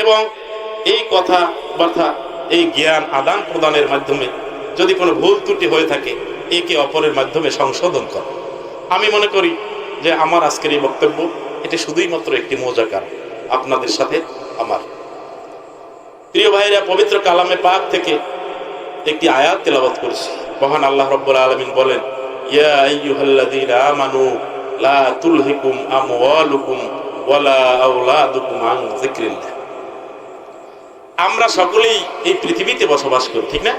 এবং এই কথাবার্তা, এই জ্ঞান আদান প্রদানের মাধ্যমে যদি কোনো ভুল ত্রুটি হয়ে থাকে একে অপরের মাধ্যমে সংশোধন করা। আমি মনে করি যে আমার আজকের এই বক্তব্য এটা শুধুই মাত্র একটি মোজাকার আপনাদের সাথে আমার। প্রিয় ভাইরা, পবিত্র কালামে পাক থেকে একটি আয়াত তেলাওয়াত করেছি। মহান আল্লাহ রাব্বুল আলামিন বলেন, ইয়া আইয়ুহাল্লাযীনা আমানু লা তুলহিকুম আমওয়ালুকুম ওয়ালা আওলাদুকুম আন যিকরিল্লাহ। আমরা সকলেই এই পৃথিবীতে বসবাস করি, ঠিক না?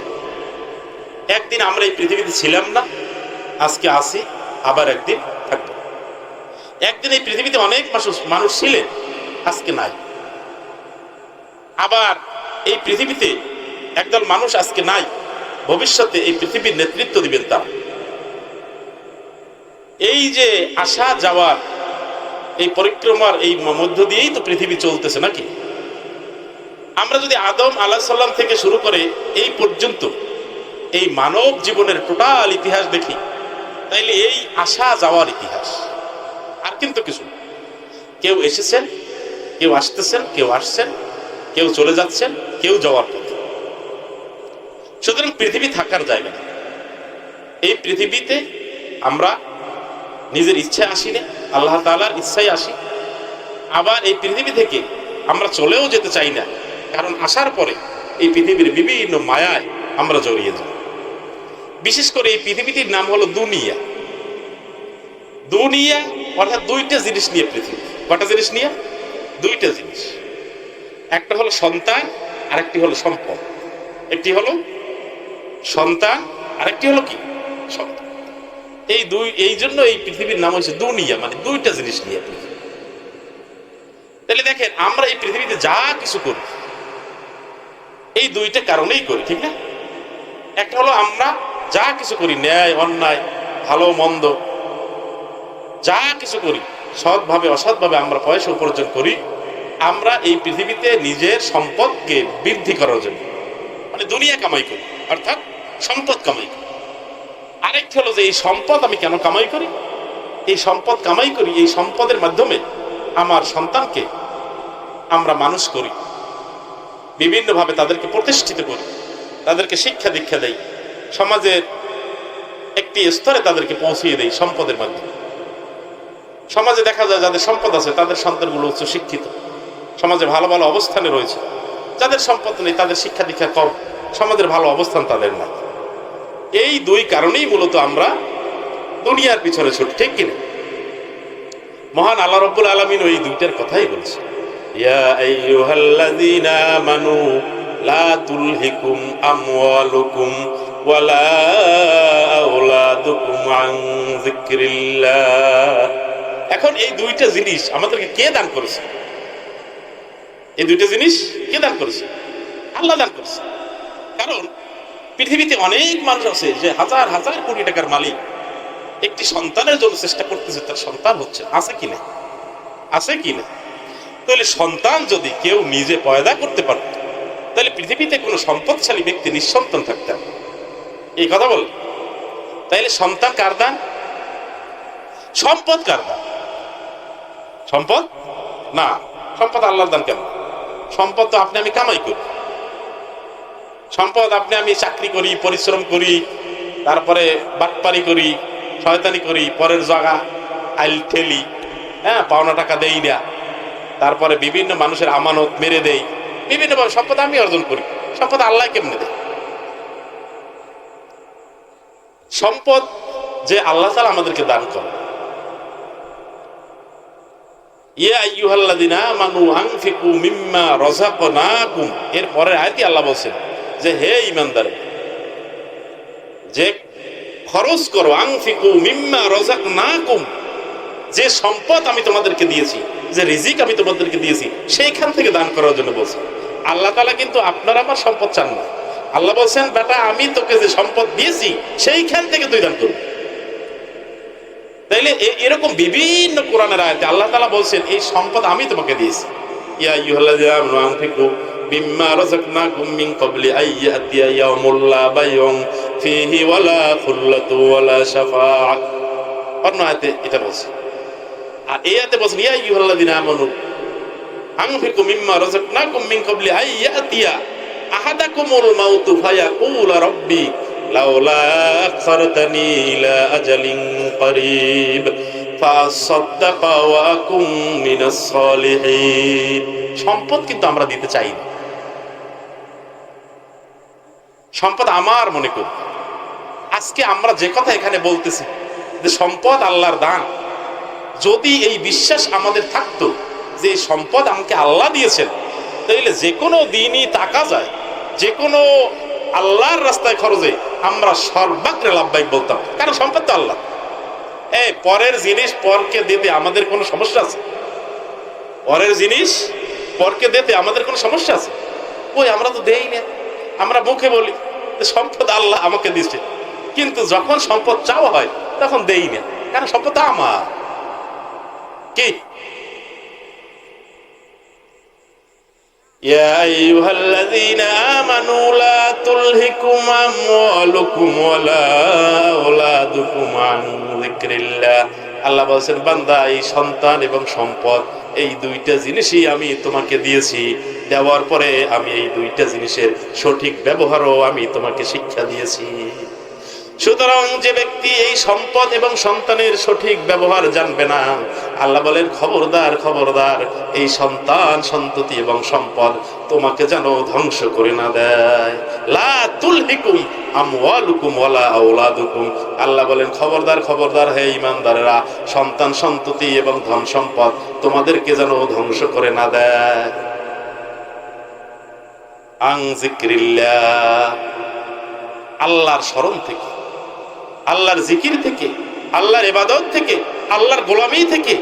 একদিন আমরা এই পৃথিবীতে ছিলাম না, আজকে আছি, আবার একদিন থাকবো। একদিন এই পৃথিবীতে অনেক মানুষ ছিলেন, আজকে নাই। আবার এই পৃথিবীতে একদল মানুষ আজকে নাই, ভবিষ্যতে এই পৃথিবীর নেতৃত্ব দিবেন তারা। এই যে আসা যাওয়ার এই পরিক্রমার এই মধ্য দিয়েই তো পৃথিবী চলতেছে নাকি? আমরা যদি আদম আলাইহিস সালাম থেকে শুরু করে এই পর্যন্ত এই মানব জীবনের টোটাল ইতিহাস দেখি, তাইলে এই আসা যাওয়ার ইতিহাস, আর কিন্তু কিছু। কেউ এসেছেন, কেউ আসতেছেন, কেউ আসছেন, কেউ চলে যাচ্ছেন, কেউ যাওয়ার পথে। সুতরাং পৃথিবী থাকার জায়গা না। এই পৃথিবীতে আমরা নিজের ইচ্ছায় আসি না, আল্লাহ তাআলার ইচ্ছায় আসি। আবার এই পৃথিবী থেকে আমরা চলেও যেতে চাই না, কারণ আসার পরে এই পৃথিবীর বিভিন্ন মায়ায় আমরা জড়িয়ে যাই। বিশেষ করে এই পৃথিবীটির নাম হলো দুনিয়া। দুনিয়া অর্থাৎ দুইটা জিনিস নিয়ে পৃথিবী। কটা জিনিস নিয়ে? দুইটা জিনিস। একটা হলো সন্তান, আরেকটি হলো সম্পদ। একটি হলো সন্তান, আরেকটি হলো কি? সম্পদ। এই জন্য এই পৃথিবীর নাম হচ্ছে দুনিয়া, মানে দুইটা জিনিস নিয়ে পৃথিবী। তাহলে দেখেন, আমরা এই পৃথিবীতে যা কিছু করি এই দুইটা কারণেই করি, ঠিক না? একটা হলো আমরা যা কিছু করি, ন্যায় অন্যায়, ভালো মন্দ, যা কিছু করি, সৎভাবে অসৎভাবে আমরা পয়সা উপার্জন করি আমরা এই পৃথিবীতে নিজের সম্পদকে বৃদ্ধি করার জন্য, মানে দুনিয়া কামাই করি, অর্থাৎ সম্পদ কামাই করি। আরেকটি হলো যে এই সম্পদ আমি কেন কামাই করি? এই সম্পদ কামাই করি, এই সম্পদের মাধ্যমে আমার সন্তানকে আমরা মানুষ করি, বিভিন্নভাবে তাদেরকে প্রতিষ্ঠিত করি, তাদেরকে শিক্ষা দীক্ষা দেই, সমাজের একটি স্তরে তাদেরকে পৌঁছিয়ে দেই সম্পদের মাধ্যমে। সমাজে দেখা যায় যাদের সম্পদ আছে তাদের সন্তানগুলো উচ্চ শিক্ষিত, সমাজে ভালো ভালো অবস্থানে রয়েছে। যাদের সম্পদ নেই, তাদের শিক্ষা দীক্ষা কম, সমাজের ভালো অবস্থান তাদের নাই। এই দুই কারণেই মূলত আমরা দুনিয়ার পিছনে ছুটি, ঠিক কিনা? মহান আল্লাহ রাব্বুল আলামিন এই দুইটার কথাই বলছে, ইয়া আইয়ুহাল্লাযীনা আমানু লা তুলহিকুম আমওয়ালুকুম ওয়ালা আওলাদুকুম আন যিকরিল্লাহ। এখন এই দুইটা জিনিস আমাদেরকে কে দান করেছে? এই দুইটা জিনিস কে দান করেছে? আল্লাহ দান করেছে। কারণ পৃথিবীতে অনেক মানুষ আছে যে হাজার হাজার কোটি টাকার মালিক, একটি সন্তানের জন্য চেষ্টা করতেছে, তার সন্তান হচ্ছে, আছে কিনা? আছে কিনা? তাহলে সন্তান যদি কেউ নিজে পয়দা করতে পারত, তাহলে পৃথিবীতে কোনো সম্পদশালী ব্যক্তি নিঃসন্তান থাকতেন। এই কথা বল। তাইলে সন্তান কার দান? সম্পদ কার দান? সম্পদ না, সম্পদ আল্লাহর দান। কেন? সম্পদ তো আপনি আমি কামাই করি। সম্পদ আপনি আমি চাকরি করি, পরিশ্রম করি, তারপরে বাটপারি করি, শয়তানি করি, পরের জায়গা আইল ঠেলি, হ্যাঁ, পাওনা টাকা দেই না, তারপরে বিভিন্ন মানুষের আমানত মেরে দেই, বিভিন্নভাবে সম্পদ আমি অর্জন করি। সম্পদ আল্লাহ কেমনে দেয়? সম্পদ যে আল্লাহ তাআলা আমাদেরকে দান করে। ইয়া আইয়ুহাল্লাযীনা আমানু আনফিকু মিম্মা রাযাকনাকুম, এর পরের আয়াতে আল্লাহ বলেন যে হে ঈমানদার, যে খরচ করো, আনফিকু মিম্মা রাযাকনাকুম, যে সম্পদ আমি তোমাদেরকে দিয়েছি, যে রিজিক আমি তোমাদেরকে দিয়েছি, সেইখান থেকে দান করার জন্য বলছি। আল্লাহ তাআলা কিন্তু আপনার আমার সম্পদ চান না। আল্লাহ বলছেন, বেটা আমি তোকে যে সম্পদ দিয়েছি সেইখান থেকে তুই দান করবি। তাইলে এরকম বিভিন্ন কোরআনের আয়াতে আল্লাহ তাআলা বলছেন এই সম্পদ আমি তোমাকে দিয়েছি। ইয়া আইয়ুহাল্লাযীনা আমানু আনফিকু মিম্মা রাযাকনাকুম মিন ক্বাবলি আইয়াতিয়া ইয়াউমুল লা বাইউন ফীহি ওয়ালা খুল্লাতু ওয়ালা শাফাআত। অন্য আয়াতে এটা বলছে। আর এই আয়াতে বলছেন ইয়া আইয়ুহাল্লাযীনা আমানু আনফিকু মিম্মা রাযাকনাকুম মিন ক্বাবলি আইয়াতিয়া আহাদাকুমুল মাউতু ফায়াকুলা রাব্বি লাউলা আখখারতানি ইলা আজালিন করিব ফাসাদদাকা ওয়া আকুম মিনাস সালিহিন। সম্পদ কিন্তু আমরা দিতে চাই না। সম্পদ আমার মনে করি আজকে আমরা যে কথা এখানে বলতেছি যে সম্পদ আল্লাহর দান, যদি এই বিশ্বাস আমাদের থাকতো যে সম্পদ আমাকে আল্লাহ দিয়েছেন, তাইলে যে কোনো দিনই টাকা যায়, যে কোনো আল্লাহর রাস্তায় খরচে আমরা সর্বাগ্রে লাভবাহিক বলতাম, কারণ সম্পদ তো আল্লাহ। পরের জিনিস পরকে দিতে আমাদের কোনো সমস্যা আছে? পরের জিনিস পরকে দিতে আমাদের কোনো সমস্যা আছে? ওই আমরা তো দেই না। আমরা মুখে বলি সম্পদ আল্লাহ আমাকে দিচ্ছে, কিন্তু যখন সম্পদ চাওয়া হয় তখন দেই না, কারণ সম্পদ আমার। কি ইয়া আইয়ুহাল্লাযীনা আমানু লা তুলহিকুম আমওয়ালুকুম ওয়ালা আওলাদুকুম আন যিকরিল্লাহ। আল্লাহ বলেন, বান্দা, এই সন্তান এবং সম্পদ এই দুইটা জিনিসই আমি তোমাকে দিয়েছি, দেওয়ার পরে আমি এই দুইটা জিনিসের সঠিক ব্যবহারও আমি তোমাকে শিক্ষা দিয়েছি। সুতরাং যে ব্যক্তি এই সম্পদ এবং সন্তানের সঠিক ব্যবহার জানবে না, আল্লাহ বলেন খবরদার খবরদার, এই সন্তান সন্ততি এবং সম্পদ তোমাকে যেন ধ্বংস করে না দেয়। লা তুলহিকুম আমওয়ালুকুম ওয়ালা আওলাদুকুম। আল্লাহ বলেন খবরদার খবরদার, হে ঈমানদারেরা, সন্তান সন্ততি এবং ধন সম্পদ তোমাদেরকে যেন ধ্বংস করে না দেয়। আন যিকরিল্লাহ, আল্লাহর স্মরণ থেকে, আল্লাহর জিকির থেকে, আল্লাহর ইবাদত থেকে, আল্লাহর গোলামি থেকে,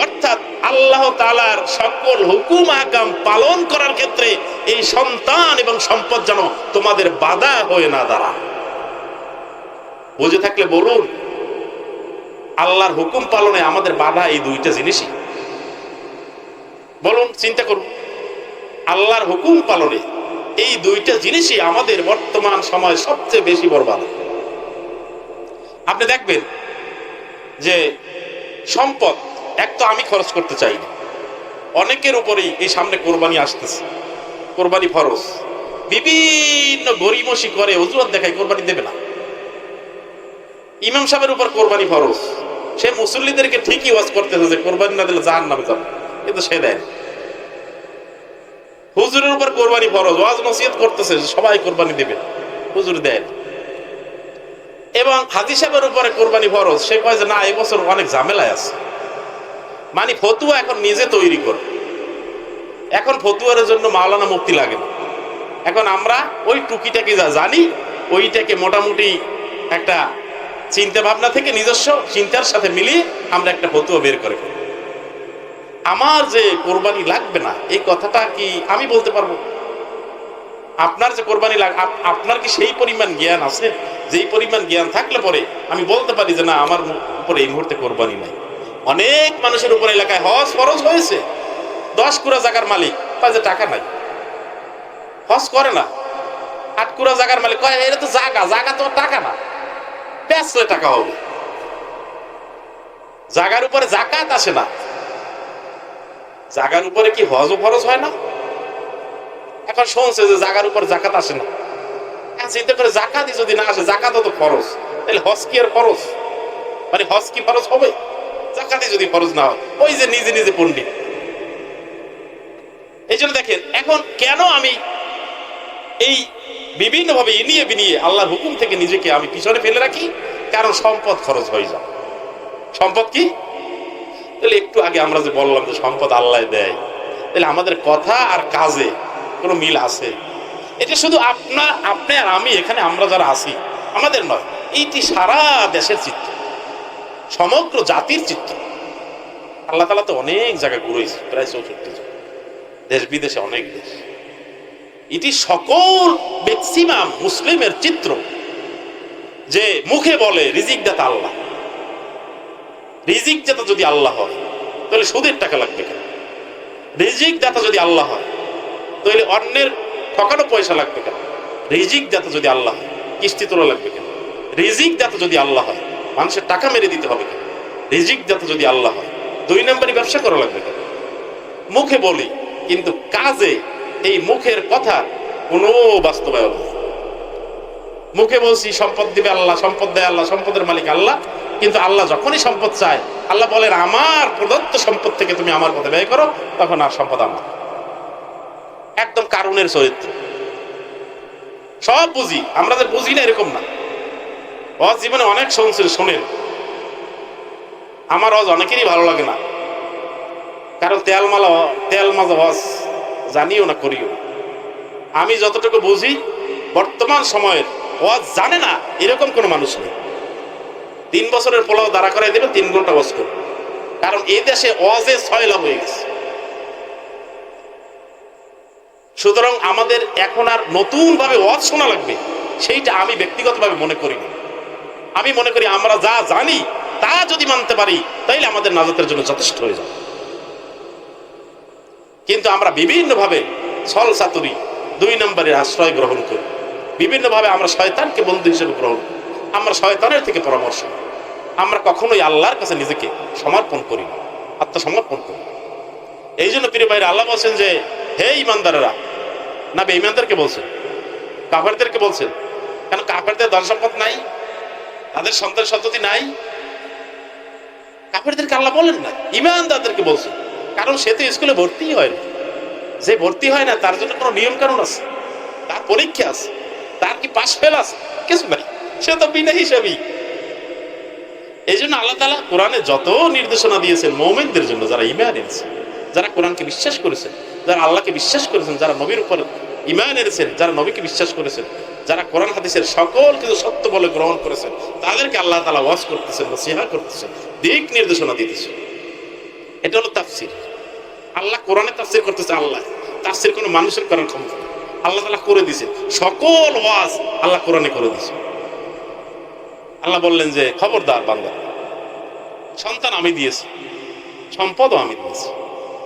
অর্থাৎ আল্লাহ তাআলার সকল হুকুম আহকাম পালন করার ক্ষেত্রে এই সন্তান এবং সম্পদ যেন তোমাদের বাধা হয়ে না দাঁড়ায়। বুঝে থাকলে বলুন, আল্লাহর হুকুম পালনে আমাদের বাধা এই দুইটা জিনিসই। বলুন, চিন্তা করুন, আল্লাহর হুকুম পালনে এই দুইটা জিনিসই আমাদের বর্তমান সময় সবচেয়ে বেশি বরবাদ। আপনি দেখবেন যে সম্পদ এক তো আমি খরচ করতে চাই না, অনেকের উপরেই এই সামনে কোরবানি আসতেছে, কোরবানি ফরজ, বিভিন্ন গরিমসি করে অজুহাত দেখায় কোরবানি দেবে না। ইমাম সাহেবের উপর কোরবানি ফরজ, সে মুসল্লিদেরকে ঠিকই ওয়াজ করতেছে যে কোরবানি না দিলে জাহান্নামে যাবে, কিন্তু সে দেয়। হুজুরের উপর কোরবানি ফরজ, ওয়াজ নসিহত করতেছে সবাই কোরবানি দেবে, হুজুর দেয়। এবং হাজী সাহেবের উপরে কোরবানি ফরজ, সে কয় যে না, এবছর অনেক ঝামেলায় আছে। মানে ফতুয়া এখন নিজে তৈরি করে, এখন ফতুয়ার জন্য মাওলানা মুফতি লাগে না। এখন আমরা ওই টুকিটাকে যা জানি ওইটাকে মোটামুটি একটা চিন্তা ভাবনা থেকে নিজস্ব চিন্তার সাথে মিলিয়ে আমরা একটা ফতুয়া বের করে। আমার যে কোরবানি লাগবে না এই কথাটা কি আমি বলতে পারবো? আপনার যে কোরবানি আপনার কি সেই পরিমাণ জ্ঞান আছে? যেই পরিমাণ জ্ঞান থাকলে পরে আমি বলতে পারি যে না, আমার উপরে এই মুহূর্তে কোরবানি নাই। অনেক মানুষের উপরে এলাকায় হজ ফরজ হয়েছে, 10 কুড়া জায়গার মালিক কয় যে টাকা নাই, হজ করে না। 8 কুড়া জায়গার মালিক কয় এটা তো জায়গা, জায়গা তো টাকা না, বেচলে টাকা হবে। জায়গার উপরে জাকাত আসে না, জায়গার উপরে কি হজ ফরজ হয় না? এখন শুনছে যে জায়গার উপর জাকাত আসে না, চিন্তা করে জাকাতই যদি না আসে, জাকাত তো ফরজ, তাহলে হজ কি আর ফরজ? মানে হজ কি ফরজ হবে? জাকাতই যদি ফরজ না হয়, ওই যে নিজে নিজে পণ্ডিত। এই জন্য দেখেন, এখন কেন আমি এই বিভিন্ন ভাবে ইনিয়ে বিনিয়ে আল্লাহর হুকুম থেকে নিজেকে আমি পিছনে ফেলে রাখি? কারণ সম্পদ খরচ হয়ে যায়। সম্পদ কি? তাহলে একটু আগে আমরা যে বললাম যে সম্পদ আল্লাহ দেয়, তাহলে আমাদের কথা আর কাজে কোনো মিল আছে? এটা শুধু আপনি আর আমি এখানে আমরা যারা আছি আমাদের নয়, এইটি সারা দেশের চিত্র, সমগ্র জাতির চিত্র। আল্লাহ তাআলা তো অনেক জায়গায় ঘুরেছে, প্রায় 64 দেশ বিদেশে, অনেক দেশ। এটি সকল ম্যাক্সিমাম মুসলিমের চিত্র যে মুখে বলে রিজিক দাতা আল্লাহ। রিজিক দাতা যদি আল্লাহ হয় তাহলে সুদের টাকা লাগবে কেন? রিজিক দাতা যদি আল্লাহ হয় তাহলে অন্যের ঠকানো পয়সা লাগবে কেন? রিজিক দাতা যদি আল্লাহ হয় কিস্তি তোলা লাগবে কেন? রিজিক দাতা যদি আল্লাহ হয় মানুষের টাকা মেরে দিতে হবে কেন? রিজিক দাতা যদি আল্লাহ হয় 2 নম্বরই ব্যবসা করা লাগবে কেন? মুখে বলি কিন্তু কাজে এই মুখের কথা কোনো বাস্তবায়ন নেই। মুখে বলছি সম্পদ দিবে আল্লাহ, সম্পদ দেয় আল্লাহ, সম্পদের মালিক আল্লাহ, কিন্তু আল্লাহ যখনই সম্পদ চায়, আল্লাহ বলেন আমার প্রদত্ত সম্পদ থেকে তুমি আমার পথে ব্যয় করো, তখন আর সম্পদ আমার। একদম কারুনের চরিত্র। সব বুঝি, আমরা যে বুঝি না এরকম না। ওয়াজ জীবনে অনেক শুনছেন, শোনেন। আমার ওয়াজ অনেকেরই ভালো লাগে না, কারণ তেল মাজা ওয়াজ জানিও না, করিও না। আমি যতটুকু বুঝি, বর্তমান সময়ের ওয়াজ জানে না এরকম কোনো মানুষ নেই। 3 বছরের পোলাও দাঁড়া করাই দেবে, 3 ঘন্টা ওয়াজ করবে, কারণ এই দেশে ওয়াজে 6 লাভ হয়ে গেছে। সুতরাং আমাদের এখন আর নতুন ভাবে ওয়াজ শোনা লাগবে, সেইটা আমি ব্যক্তিগতভাবে মনে করি না। আমি মনে করি আমরা যা জানি তা যদি মানতে পারি, তাইলে আমাদের নাজাতের জন্য যথেষ্ট হয়ে যাবে। কিন্তু আমরা বিভিন্ন ভাবে ছল চাতুরি, 2 নম্বরের আশ্রয় গ্রহণ করি, বিভিন্ন ভাবে আমরা শয়তানকে বন্ধু হিসেবে গ্রহণ করি, আমরা শয়তানের থেকে পরামর্শ নিই। আমরা কখনোই আল্লাহর কাছে নিজেকে সমর্পণ করি না, আত্মসমর্পণ করি। এই জন্য প্রিয় ভাইরা, আল্লাহ বলছেন যে হে ইমানদারেরা, না বেঈমানদেরকে বলছেন, কাফেরদেরকে বলছেন। কেন? কাফেরদের ধন সম্পদ নাই, তাদের সন্তান সন্ততি নাই। কাফেরদেরকে আল্লাহ বলেন না, ইমানদারদেরকে বলছেন। কারণ সে তো স্কুলে ভর্তি হয় না। যে ভর্তি হয় না তার জন্য কোনো নিয়ম কানুন আছে, তার পরীক্ষা আছে, তার কি পাশ ফেল আছে? কিছু নাই, সে তো বিনা হিসাবেই। এই জন্য আল্লাহ তাআলা কোরআনে যত নির্দেশনা দিয়েছেন মুমিনদের জন্য, যারা ঈমান এনেছে, যারা কোরআনকে বিশ্বাস করেছেন, যারা আল্লাহকে বিশ্বাস করেছেন, যারা নবীর উপর ঈমান এনেছেন, যারা নবীকে বিশ্বাস করেছেন, যারা কোরআন হাদিসের সকল কিছু সত্য বলে গ্রহণ করেছেন, তাদেরকে আল্লাহ তাআলা ওয়াজ করতেছেন, নসিহত করতেছেন, দিক নির্দেশনা দিতেছেন। এটা হলো তাফসীর। আল্লাহ কোরআনে তাফসীর করতেছে। আল্লাহ তাফসীর কোনো মানুষের করার ক্ষমতা নেই, আল্লাহ তাআলা করে দিয়েছে। সকল ওয়াজ আল্লাহ কোরআনে করে দিয়েছে। আল্লাহ বললেন যে খবরদার বান্দা, সন্তান আমি দিয়েছি, সম্পদও আমি দিয়েছি।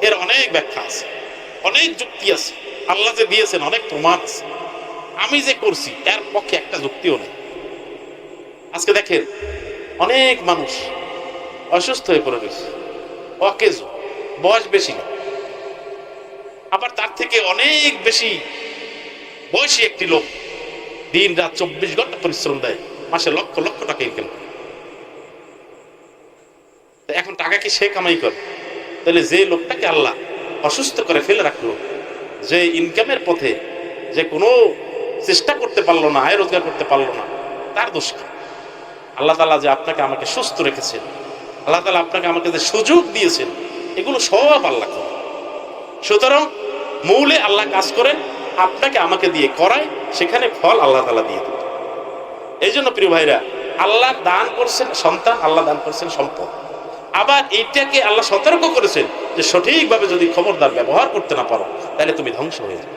এর অনেক ব্যাখ্যা আছে, অনেক যুক্তি আছে। আল্লাহ যে দিয়েছেন অনেক প্রমাণ আছে। আমি যে করছি এর পক্ষে একটা যুক্তিও নেই। আজকে দেখেন অনেক মানুষ অসুস্থ হয়ে পড়ে রয়েছে, অকেজ, বয়স বেশি না, আবার তার থেকে অনেক বেশি বয়সী একটি লোক দিন রাত 24 ঘন্টা পরিশ্রম দেয়, মাসে লক্ষ লক্ষ টাকা ইনকাম করে। এখন টাকা কি সে কামাই করে? তাহলে যে লোকটাকে আল্লাহ অসুস্থ করে ফেলে রাখলো, যে ইনকামের পথে যে কোনো চেষ্টা করতে পারলো না, আয় রোজগার করতে পারলো না, তার দোষ কি? আল্লাহ তাআলা যে আপনাকে আমাকে সুস্থ রেখেছেন, আল্লাহ তাআলা আপনাকে আমাকে যে সুযোগ দিয়েছেন, এগুলো সব আল্লাহ করে। সুতরাং মূলে আল্লাহ কাজ করেন, আপনাকে আমাকে দিয়ে করায়, সেখানে ফল আল্লাহ তাআলা দিয়ে দেন। এই জন্য প্রিয় ভাইরা, আল্লাহ দান করছেন সন্তান, আল্লাহ দান করছেন সম্পদ। আবার এইটাকে আল্লাহ সতর্ক করেছেন যে সঠিকভাবে যদি খবরদার ব্যবহার করতে না পারো, তাহলে তুমি ধ্বংস হয়ে যাবে।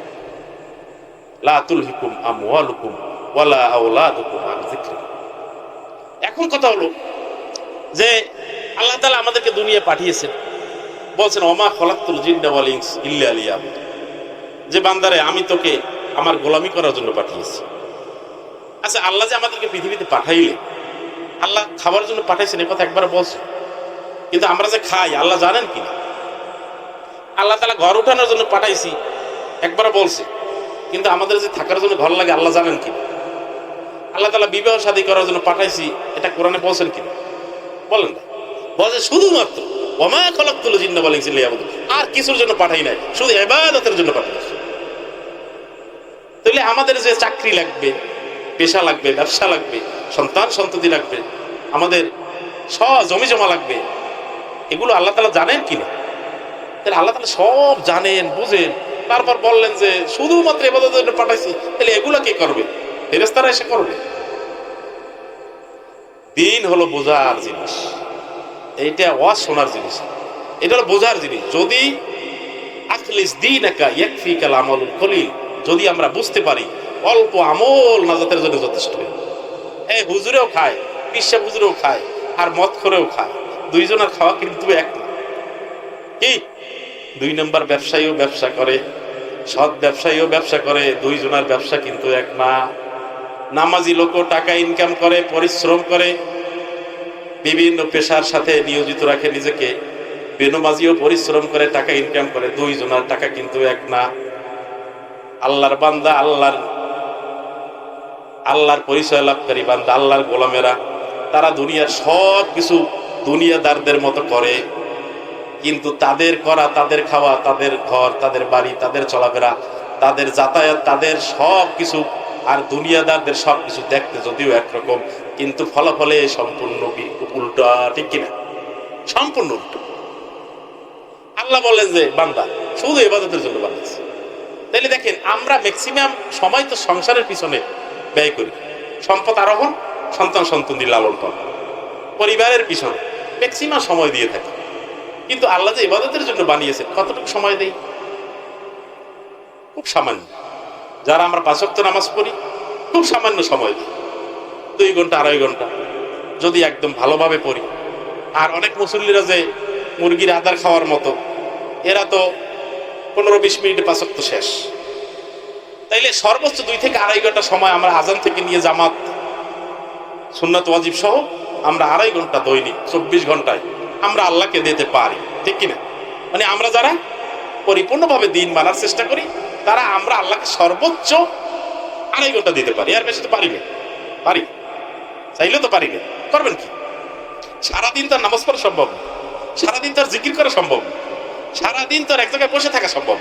লা তুলহিকুম আমওয়ালুকুম ওয়ালা আওলাদুকুম আন যিকরি। এখন কথা হলো যে আল্লাহ তাআলা আমাদেরকে দুনিয়ায় পাঠিয়েছেন, বলছেন ওমা খলাকতুল জিন্না ওয়াল ইনস ইল্লা লিয়াবুদুন, যে বান্দারে আমি তোকে আমার গোলামি করার জন্য পাঠিয়েছি। আচ্ছা, আল্লাহ যে আমাদেরকে পৃথিবীতে পাঠাইলেন, আল্লাহ খাবার জন্য পাঠাইছেন, এই কথা একবার বলছে। কিন্তু আমরা যে খাই আল্লাহ জানেন কিনা? আল্লাহ তাআলা ঘর উঠানোর জন্য পাঠাইছি একবার বলছে, কিন্তু আমাদের যে থাকার জন্য ঘর লাগে আল্লাহ জানেন কিনা? আল্লাহ তাআলা বিবাহ শাদী করার জন্য পাঠাইছি, এটা কোরআনে বলছেন কিনা? বলেন না। বলছে শুধুমাত্র ওমা খলাকতুল জিন্না ওয়াল ইনসা ইল্লা লিয়াবুদুন, আর কিছুর জন্য পাঠাই নাই, শুধু ইবাদতের জন্য পাঠাইছি। তাহলে আমাদের যে চাকরি লাগবে, পেশা লাগবে, ব্যবসা লাগবে, সন্তান সন্ততি লাগবে, আমাদের জমি জমা লাগবে, এগুলো আল্লাহ তাআলা জানেন কিনা? তাহলে আল্লাহ তাআলা সব জানেন, বুঝেন, তারপর বললেন যে শুধুমাত্র ইবাদতের জন্য পাঠাইছি। তাহলে এগুলো কে করবে? ফেরেশতারা এসে করবে? দিন হলো বোঝার জিনিস, এইটা ওয়াজ শোনার জিনিস, এটা হলো বোঝার জিনিস। যদি আখলিস দীনাকা ইয়াকফিকাল আমালুল কলিল, যদি আমরা বুঝতে পারি অল্প আমল নাজাতের জন্য যথেষ্ট। এই হুজুরেও খায়, পিসা হুজুরেও খায়, আর মদ করেও খায়, দুইজনের খাওয়া কিন্তু এক না। কি 2 নম্বর ব্যবসায়ীও ব্যবসা করে, সৎ ব্যবসায়ীও ব্যবসা করে, দুইজনের ব্যবসা কিন্তু এক না। নামাজি লোকও টাকা ইনকাম করে, পরিশ্রম করে, বিভিন্ন পেশার সাথে নিয়োজিত রাখে নিজেকে, বেনমাজিও পরিশ্রম করে টাকা ইনকাম করে, দুইজনের টাকা কিন্তু এক না। আল্লাহর বান্দা, আল্লাহর পরিচয় লাভকারী বান্দা, আল্লাহর গোলামেরা, তারা দুনিয়ার সব কিছু দুনিয়াদারদের মতো করে, কিন্তু তাদের করা, তাদের খাওয়া, তাদের ঘর, তাদের বাড়ি, তাদের চলাফেরা, তাদের যাতায়াত, তাদের সব কিছু আর দুনিয়াদারদের সব কিছু দেখতে যদিও একরকম, কিন্তু ফলাফলে সম্পূর্ণ উল্টা। ঠিক কিনা? সম্পূর্ণ উল্টা। আল্লাহ বলেন যে বান্দা শুধু ইবাদতের জন্য বানাইছে। তাইলে দেখেন, আমরা ম্যাক্সিমাম সময় তো সংসারের পিছনে ব্যয় করি, সম্পদ আরোহণ, সন্তান সন্ততি লালন পালন, পরিবারের পিছনে ম্যাক্সিমাম সময় দিয়ে থাকি। কিন্তু আল্লাহ যে ইবাদতের জন্য বানিয়েছে, কতটুকু সময় দেই? খুব সামান্য। যারা আমরা 5 ওয়াক্ত নামাজ পড়ি, খুব সামান্য সময় দিই, 2 ঘন্টা 2.5 ঘন্টা যদি একদম ভালোভাবে পড়ি। আর অনেক মুসল্লিরা যে মুরগির আদার খাওয়ার মতো, এরা তো 15-20 মিনিটে 5 ওয়াক্ত শেষ। তাইলে সর্বোচ্চ 2 থেকে 2.5 ঘন্টা সময় আমরা আজান থেকে নিয়ে জামাত, সুন্নাত ওয়াজিব সহ আমরা 2.5 ঘন্টা দৈনিক 24 ঘন্টায় আমরা আল্লাহকে দিতে পারি। ঠিক কিনা? মানে আমরা যারা পরিপূর্ণভাবে দিন মানার চেষ্টা করি, তারা আমরা আল্লাহকে সর্বোচ্চ 2.5 ঘন্টা দিতে পারি। আর বেশি তো পারি না, পারি চাইলেও তো পারি না। করবেন কি? সারাদিন তার নামাজ পড়া সম্ভব না, সারাদিন তার জিকির করা সম্ভব না, সারাদিন তার এক জায়গায় বসে থাকা সম্ভব।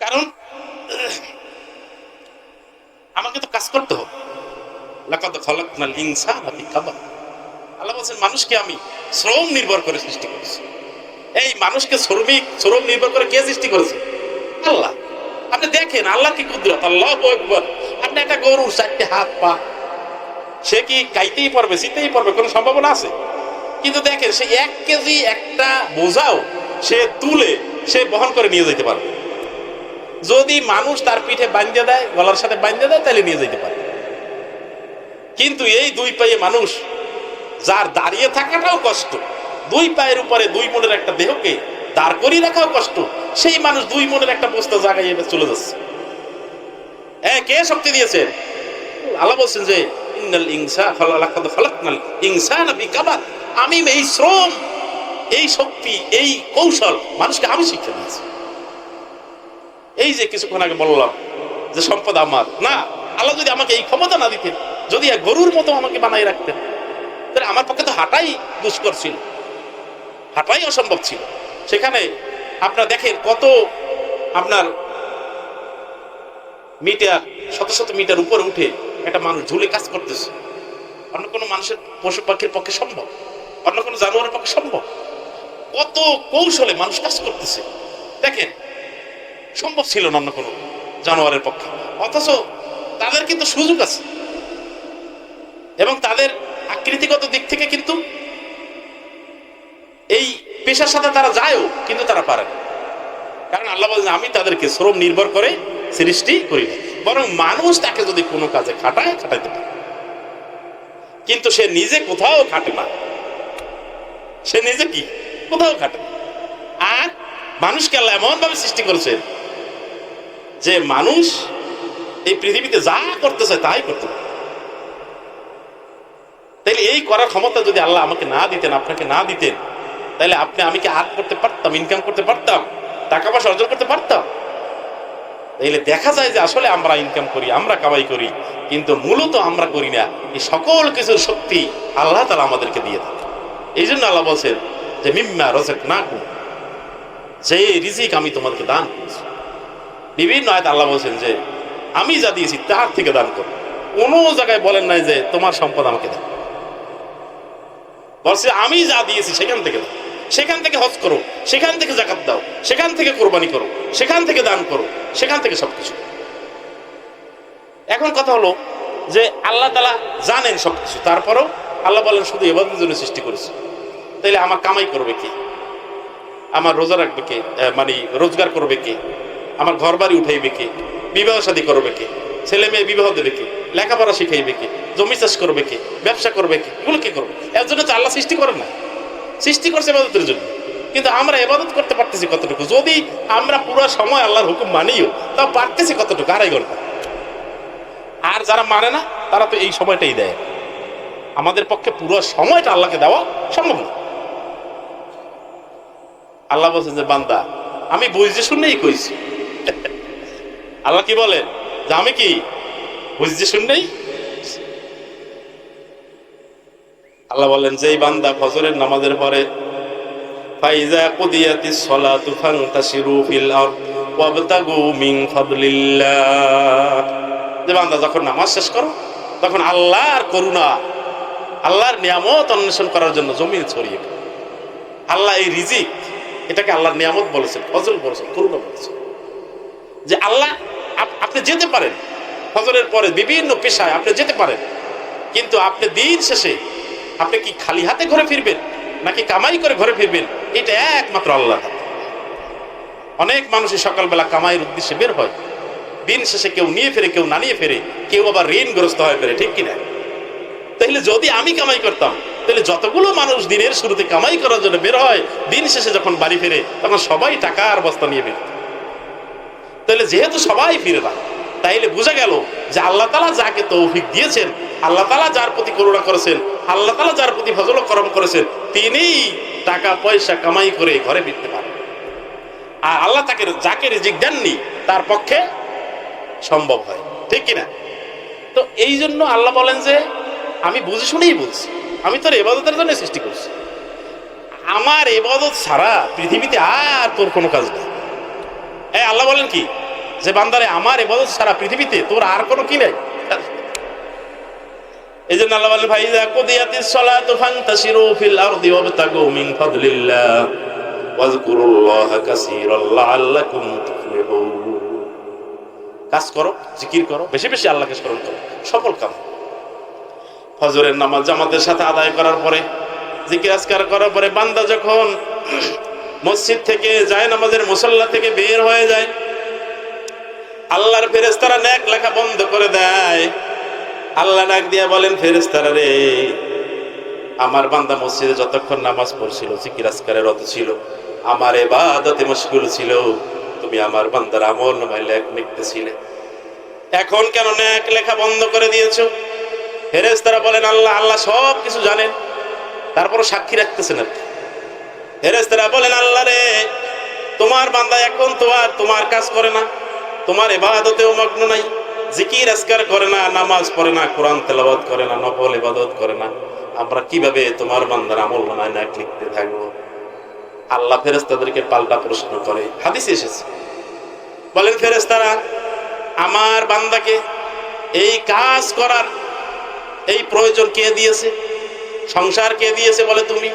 কারণ আমাকে তো কাজ করতে হবে। লাকাদ খালাকনাল ইনসানা ফি কাবাদ। আল্লাহ বলেন মানুষকে আমি শ্রম নির্ভর করে সৃষ্টি করেছি। এই মানুষকে শ্রম নির্ভর করে কে সৃষ্টি করেছে? আল্লাহ। আপনি দেখেন আল্লাহ কি কুদরত, আল্লাহু আকবার। আপনি একটা গরুর 4টে হাত পা, সে কি কাইতেই পারবে, শীতেই পারবে? কোনো সম্ভাবনা আছে? কিন্তু দেখেন, সে 1 কেজি একটা বোঝাও সে তুলে সে বহন করে নিয়ে যেতে পারবে। যদি মানুষ তার পিঠে বাঁধিয়ে দেয়, গলার সাথে বাঁধিয়ে দেয়, তাহলে নিয়ে যেতে পারে। কিন্তু এই 2 পায়ে মানুষ, যার দাঁড়িয়ে থাকাটাও কষ্ট, 2 পায়ের উপরে 2 মনের একটা দেহকে দাঁড় করিয়ে রাখাও কষ্ট, সেই মানুষ 2 মনের একটা বস্তা জায়গায় চলে যাচ্ছে। হ্যাঁ, কে শক্তি দিয়েছেন? আল্লাহ বলছেন যে ইন্নাল ইনসানা লাকাদ খালাকনাল ইনসানা ফি কাবাদ। আমি এই শ্রম, এই শক্তি, এই কৌশল মানুষকে আমি শিক্ষা দিয়েছি। এই যে কিছুক্ষণ আগে বললাম যে সম্পদ আমার না, আল্লাহ যদি আমাকে এই ক্ষমতা না দিতেন, যদি গরুর মতো আমাকে বানাই রাখতেন, তাহলে আমার পক্ষে তো হাঁটাই দুষ্কর ছিল, হাঁটাই অসম্ভব ছিল। সেখানে আপনারা দেখেন কত আপনার মিটার, শত মিটার উপরে উঠে একটা মানুষ ঝুলে কাজ করতেছে। অন্য কোনো মানুষের, পশু পাখির পক্ষে সম্ভব? অন্য কোনো জানোয়ারের পক্ষে সম্ভব? কত কৌশলে মানুষ কাজ করতেছে দেখেন, সম্ভব ছিল না অন্য কোনো জানোয়ারের পক্ষে। অথচ তাদের কিন্তু সুযোগ আছে, এবং তাদের আকৃতিগত দিক থেকে কিন্তু এই পেশার সাথে তারা যায়ও, কিন্তু তারা পারে না। কারণ আল্লাহ বলেন আমি তাদেরকে শ্রম নির্ভর করে সৃষ্টি করি না, বরং মানুষ তাকে যদি কোনো কাজে খাটাইতে পারে, কিন্তু সে নিজে কোথাও খাটে না, সে নিজে কি কোথাও খাটে না। আর মানুষকে আল্লাহ এমন ভাবে সৃষ্টি করেছে যে মানুষ এই পৃথিবীতে যা করতে চায় তাই করতে পারে। তাইলে এই করার ক্ষমতা যদি আল্লাহ আমাকে না দিতেন, আপনাকে না দিতেন, তাহলে আমি কি আর্ন করতে পারতাম, ইনকাম করতে পারতাম, টাকা পয়সা অর্জন করতে পারতাম? তাইলে দেখা যায় যে আসলে আমরা ইনকাম করি, আমরা কামাই করি, কিন্তু মূলত আমরা করি না। এই সকল কিছুর শক্তি আল্লাহ তাআলা আমাদেরকে দিয়ে দেন। এই জন্য আল্লাহ বলছেন যে মিম্মা রাযাকনাকুম, যে রিজিক আমি তোমাদেরকে দান করেছি। বিভিন্ন আয়াতে আল্লাহ বলছেন যে আমি যা দিয়েছি তার থেকে দান করো। কোনো জায়গায় বলেন নাই যে তোমার সম্পদ আমাকে দাও, বলছে আমি যা দিয়েছি সেখান থেকে দাও, সেখান থেকে হজ করো, সেখান থেকে যাকাত দাও, সেখান থেকে কোরবানি করো, সেখান থেকে দান করো, সেখান থেকে সবকিছু। এখন কথা হলো যে আল্লাহ তাআলা জানেন সবকিছু, তারপরও আল্লাহ বলেন শুধু ইবাদতের জন্য সৃষ্টি করেছে। তাইলে আমার কামাই করবে কে? আমার রোজা রাখবে কে? মানে রোজগার করবে কে? আমার ঘর বাড়ি উঠাইবে কে? বিবাহ শাদী করবে কে? ছেলে মেয়ে বিবাহ দেবে কে? লেখাপড়া শিখাইবে কে? জমি চাষ করবে কে? ব্যবসা করবে কে? এগুলো কে করবে? এর জন্য তো আল্লাহ সৃষ্টি করেন না, সৃষ্টি করছে ইবাদতের জন্য। কিন্তু আমরা ইবাদত করতে পারতেছি কতটুকু? যদি আমরা পুরো সময় আল্লাহর হুকুম মানিও, তাও পারতেছি কতটুকু? 2.5 ঘন্টা। আর যারা মানে না তারা তো এই সময়টাই দেয়। আমাদের পক্ষে পুরো সময়টা আল্লাহকে দেওয়া সম্ভব না। আল্লাহ বলছেন যে বান্দা আমি বুঝতে শুনেই কইছি। আল্লাহ কি বলেন যে আমি কি বুঝতে শুনেই। আল্লাহ বলেন যে এই বান্দা ফজরের নামাজের পরে ফাইজা কুদিয়াতিস সালাতু ফান্তাশিরু ফিল আরদ ওয়াবতাগু মিন ফাদলিল্লাহ, যে বান্দা যখন নামাজ শেষ করো তখন আল্লাহর করুণা আল্লাহর নিয়ামত অন্বেষণ করার জন্য জমিন ছড়িয়ে পড়ো। আল্লাহ এই রিজিক এটাকে আল্লাহর নিয়ামত বলেছেন, ফজল বলেছেন, করুণা বলেছেন। যে আল্লাহ আপনি যেতে পারেন ফজরের পরে বিভিন্ন পেশায় আপনি যেতে পারেন, কিন্তু আপনি দিন শেষে আপনি কি খালি হাতে ঘরে ফিরবেন নাকি কামাই করে ঘরে ফিরবেন, এটা একমাত্র আল্লাহর হাতে। অনেক মানুষই সকালবেলা কামাইয়ের উদ্দেশ্যে বের হয়, দিন শেষে কেউ নিয়ে ফেরে কেউ না নিয়ে ফেরে, কেউ আবার ঋণগ্রস্ত হয়ে ফেরে, ঠিক কিনা? তাহলে যদি আমি কামাই করতাম তাহলে যতগুলো মানুষ দিনের শুরুতে কামাই করার জন্য বের হয় দিন শেষে যখন বাড়ি ফেরে তখন সবাই টাকার বস্তা নিয়ে বের। তাহলে যেহেতু সবাই ফিরে না, তাইলে বোঝা গেল যে আল্লাহ তাআলা যাকে তৌফিক দিয়েছেন, আল্লাহ তাআলা যার প্রতি করুণা করেছেন, আল্লাহ তাআলা যার প্রতি ফজল ও করম করেছেন, তিনিই টাকা পয়সা কামাই করে ঘরে ফিরতে পারেন। আর আল্লাহ তাকে যাকে রিজিক দেননি তার পক্ষে সম্ভব হয়, ঠিক কিনা? তো এই জন্য আল্লাহ বলেন যে আমি বুঝে শুনেই বলছি, আমি তোর ইবাদতের জন্য সৃষ্টি করছি, আমার ইবাদত ছাড়া পৃথিবীতে আর তোর কোনো কাজ নেই। আল্লাহ বলেন কি যে বান্দারে আমার ইবাদত ছাড়া পৃথিবীতে তোর আর কোনো কি নাই। এই জন্য আল্লাহ বলেন ফাইযা কুদিয়াতিস সালাতু ফান্তাশিরু ফিল আরদি ওয়াবতাগু মিন ফাদলিল্লাহ ওয়াজকুরুল্লাহা কাসীরান লাআল্লাকুম তুফলিহুন। কাজ করো, জিকির করো, বেশি বেশি আল্লাহকে স্মরণ করো, সফল কাম। ফজরের নামাজ জামাতের সাথে আদায় করার পরে, জিকির আজকার করার পরে বান্দা যখন মসজিদ থেকে যায়, নামাজের মুসাল্লা থেকে বের হয়ে যায়, আল্লাহর ফেরেশতারা নেক লেখা বন্ধ করে দেয়। আল্লাহ ডাক দিয়া বলেন ফেরেশতারা রে, আমার বান্দা মসজিদে যতক্ষণ নামাজ পড়ছিল, জিকির আজকারে রত ছিল, আমার ইবাদতে মশগুল ছিল, তুমি আমার বান্দার আমল নামায় লেখ লিখতেছিলে, এখন কেন নেক লেখা বন্ধ করে দিয়েছো? ফেরেশতারা বলেন আল্লাহ আল্লাহ সব কিছু জানেন, তারপরও সাক্ষী রাখতেছেন না। ফেরেশতারা বলেন আল্লাহ রে, তোমার বান্দা এখন তো আর তোমার কাজ করে না, তোমার ইবাদতেও মগ্ন নাই, জিকির আজকার করে না, নামাজ পড়ে না, কোরআন তেলাওয়াত করে না, নফল ইবাদত করে না, আমরা কিভাবে তোমার বান্দার আমল নামায় নেক লিখতে থাকবো? আল্লাহ ফেরেশতাদেরকে পাল্টা প্রশ্ন করে, হাদিসে এসেছে। বলেন ফেরেশতারা আমার বান্দাকে এই কাজ করার এই প্রয়োজন কে দিয়েছে? সংসার কে দিয়েছে? বলে তুমি।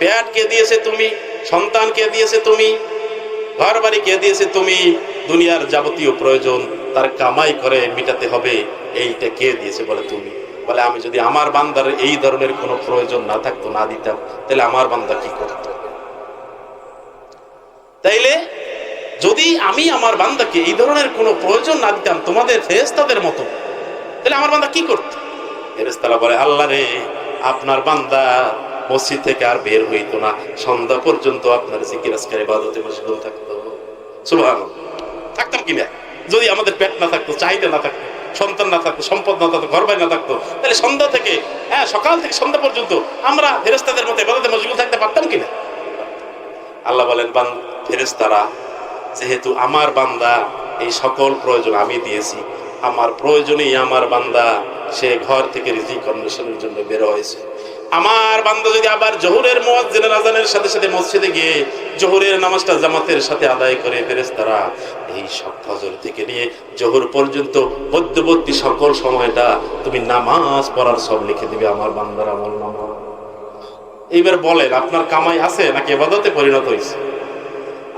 পেট কে দিয়েছে? তুমি। সন্তান কে দিয়েছে? তুমি। ঘর বাড়ি কে দিয়েছে? তুমি। দুনিয়ার যাবতীয় প্রয়োজন তার কামাই করে মিটাতে হবে, এইটা কে দিয়েছে? বলে তুমি। বলে আমি যদি আমার বান্দার এই ধরনের কোনো প্রয়োজন না থাকতো, না দিতাম, তাহলে আমার বান্দা কি করত? তাইলে যদি আমি আমার বান্দাকে এই ধরনের কোনো প্রয়োজন না দিতাম তোমাদের ফেরেশতাদের মতো, তাহলে আমার বান্দা কি করত? ফেরেশতারা বলে আল্লাহ রে, আপনার বান্দা মসজিদ থেকে আর বের হইতো না, সন্ধ্যা পর্যন্ত আপনার জিকির আজকার ইবাদতে মশগুল থাকতো। সুবহানাল্লাহ। থাকতাম কিনা? যদি আমাদের পেট না থাকতো, চাহিদা না থাকতো, সন্তান না থাকতো, সম্পদ না থাকতো, ঘর বাড়ি না থাকতো, তাহলে সন্ধ্যা থেকে সকাল থেকে সন্ধ্যা পর্যন্ত আমরা ফেরেশতাদের মতো ইবাদতে মশগুল থাকতে পারতাম কিনা? আল্লাহ বলেন ফেরেশতারা যেহেতু আমার বান্দা এই সকল প্রয়োজন আমি দিয়েছি, আমার প্রয়োজনেই আমার বান্দা সে ঘর থেকে রিজিক অন্বেষণের জন্য বের হয়েছে। আমার বান্দা যদি আবার জোহরের মুয়াজ্জিনের আযানের সাথে সাথে মসজিদে গিয়ে জোহরের নামাজটা জামাতের সাথে আদায় করে, ফেরেশতারা এই সব ফজর থেকে নিয়ে জোহর পর্যন্ত মধ্যবর্তী সকল সময়টা তুমি নামাজ পড়ার সব লিখে দিবে আমার বান্দার আমলনামা। এইবার বলেন আপনার কামাই আছে নাকি ইবাদতে পরিণত হয়েছে?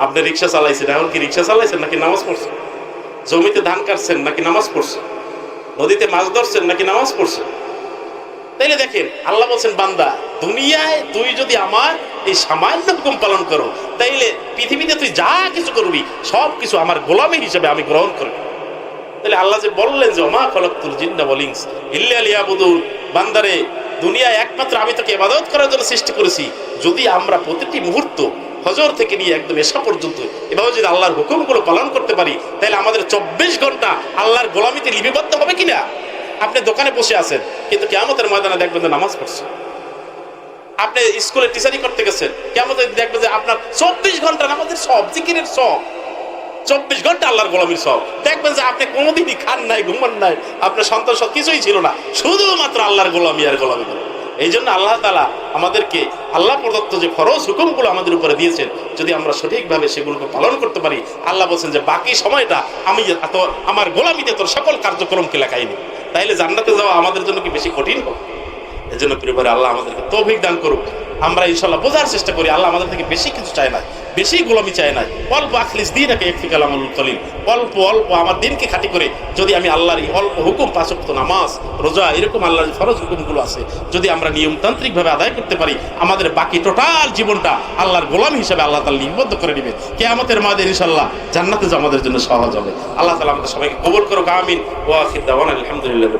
আপনি রিক্সা চালাইছেন, এখন কি রিক্সা চালাইছেন নাকি নামাজ পড়ছেন? জমিতে ধান কাটছেন নাকি নামাজ পড়ছেন? নদীতে মাছ ধরছেন নাকি নামাজ পড়ছেন? তাইলে দেখেন আল্লাহ বলছেন বান্দা দুনিয়ায় তুই যদি আমার এই সামান্য হুকুম পালন করো, তাইলে পৃথিবীতে তুই যা কিছু করবি সব কিছু আমার গোলামি হিসেবে আমি গ্রহণ করবি। তাহলে আল্লাহ যে বললেন যে ওমা খলাকতুল জিন্না ওয়াল ইনস ইল্লা লিয়াবুদুন, বান্দারে দুনিয়ায় একমাত্র আমি তোকে ইবাদত করার জন্য সৃষ্টি করেছি। যদি আমরা প্রতিটি মুহূর্ত ফজর থেকে নিয়ে একদম এশা পর্যন্ত এভাবে যদি আল্লাহর হুকুমগুলো পালন করতে পারি, তাহলে আমাদের 24 ঘন্টা আল্লাহর গোলামিতে লিপিবদ্ধ হবে কিনা? আপনি দোকানে বসে আছেন কিন্তু কিয়ামতের ময়দানে দেখবেন যে নামাজ পড়ছেন। আপনি স্কুলে টিচারি করতে গেছেন, কিয়ামতের দেখবেন যে আপনার 24 ঘন্টা নামাজের সব, জিকিরের সব, 24 ঘন্টা আল্লাহর গোলামির সব। দেখবেন যে আপনি কোনোদিনই খান নাই, ঘুমান নাই, আপনার সন্তান সব কিছুই ছিল না, শুধুমাত্র আল্লাহর গোলামি আর গোলামি করেন। এই জন্য আল্লাহ তাআলা আমাদেরকে আল্লাহ প্রদত্ত যে ফরজ হুকুমগুলো আমাদের উপরে দিয়েছেন, যদি আমরা সঠিকভাবে সেগুলোকে পালন করতে পারি, আল্লাহ বলছেন যে বাকি সময়টা আমি আমার গোলামিতে তোর সকল কার্যক্রমকে লেখাই নি। তাইলে জান্নাতে যাওয়া আমাদের জন্য কি বেশি কঠিন হবে? এই জন্য প্রিয় ভাই, আল্লাহ আমাদেরকে তৌফিক দান করুক। আমরা ইনশাল্লাহ বোঝার চেষ্টা করি, আল্লাহ আমাদের থেকে বেশি কিছু চায় না, বেশি গোলামি চায় না। অল্প আখলিস দিনকে একফিকাল আমল কলিল, অল্প অল্প আমার দিনকে খাঁটি করে যদি আমি আল্লাহর এই অল্প হুকুম, 5 ওয়াক্ত নামাজ, রোজা, এরকম আল্লাহর যে ফরজ হুকুমগুলো আছে যদি আমরা নিয়মতান্ত্রিকভাবে আদায় করতে পারি, আমাদের বাকি টোটাল জীবনটা আল্লাহর গোলাম হিসেবে আল্লাহ তাআলা লিপিবদ্ধ করে নেবেন। কিয়ামতের মাঠে ইনশাআল্লাহ জান্নাতে যাওয়া আমাদের জন্য সহজ হবে। আল্লাহ তাআলা আমাদের সবাইকে কবুল করুক, আমিন। ওয়া আখির দাওয়ানা আলহামদুলিল্লাহ।